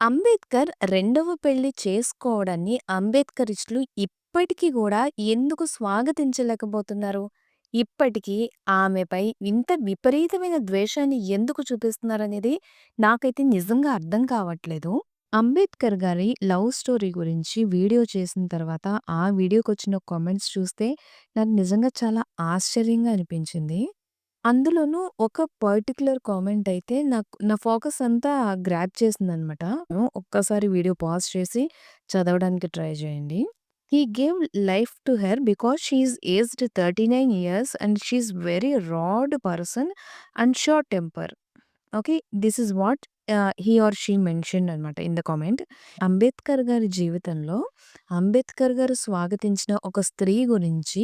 అంబేద్కర్ రెండవ పెళ్లి చేసుకోవడాన్ని అంబేద్కరిస్టులు ఇప్పటికి గూడా ఎందుకు స్వాగతించలేకపోతున్నారు? ఇప్పటికీ ఆమెపై ఇంత విపరీతమైన ద్వేషాన్ని ఎందుకు చూపిస్తున్నారనేది నాకైతే నిజంగా అర్థం కావట్లేదు. అంబేద్కర్ గారి లవ్ స్టోరీ గురించి వీడియో చేసిన తర్వాత, ఆ వీడియోకొచ్చిన కామెంట్స్ చూస్తే నాకు నిజంగా చాలా ఆశ్చర్యంగా అనిపించింది. అందులోనూ ఒక పర్టిక్యులర్ కామెంట్ అయితే నా ఫోకస్ అంతా గ్రాబ్ చేసిందనమాట. ఒక్కసారి వీడియో పాజ్ చేసి చదవడానికి ట్రై చేయండి. He gave life to her because she is aged 39 years and she is very rude person and short temper. Okay. This is what he or she mentioned అనమాట in the comment. Ambedkar గారి జీవితంలో అంబేద్కర్ గారు స్వాగతించిన ఒక స్త్రీ గురించి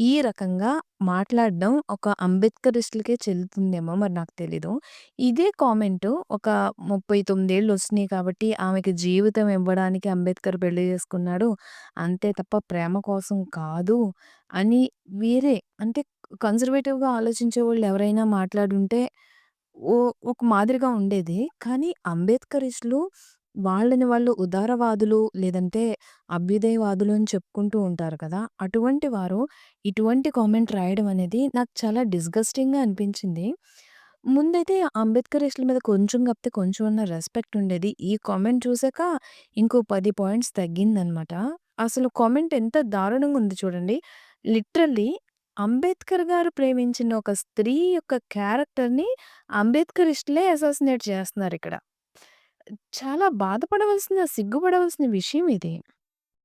ఈ రకంగా మాట్లాడడం ఒక అంబేద్కరిస్టులకే చెల్లుతుందేమో మరి నాకు తెలీదు. ఇదే కామెంటు ఒక 39 ఏళ్ళు వచ్చినాయి కాబట్టి ఆమెకి జీవితం ఇవ్వడానికి అంబేద్కర్ పెళ్లి చేసుకున్నాడు. అంతే తప్ప ప్రేమ కోసం కాదు అని వేరే అంటే కన్జర్వేటివ్‌గా ఆలోచించేవాళ్ళు ఎవరైనా మాట్లాడుంటే ఒక మాదిరిగా ఉండేది. కానీ అంబేద్కరిస్టులు వాళ్ళని వాళ్ళు ఉదారవాదులు లేదంటే అభ్యుదయవాదులు అని చెప్పుకుంటూ ఉంటారు కదా! అటువంటి వారు ఇటువంటి కామెంట్ రాయడం అనేది నాకు చాలా డిస్‌గస్టింగ్‌గా అనిపించింది. ముందైతే అంబేద్కరిస్టుల మీద కొంచెం కాకపోతే కొంచెం అన్న రెస్పెక్ట్ ఉండేది. ఈ కామెంట్ చూసాక ఇంకో 10 పాయింట్స్ తగ్గిందనమాట. అసలు కామెంట్ ఎంత దారుణంగా ఉంది చూడండి. లిటరల్లీ అంబేద్కర్ గారు ప్రేమించిన ఒక స్త్రీ యొక్క క్యారెక్టర్‌ని అంబేద్కరిస్టులే అసాసినేట్ చేస్తున్నారిక్కడ. చాలా బాధపడవలసిన, సిగ్గుపడవలసిన విషయం ఇది.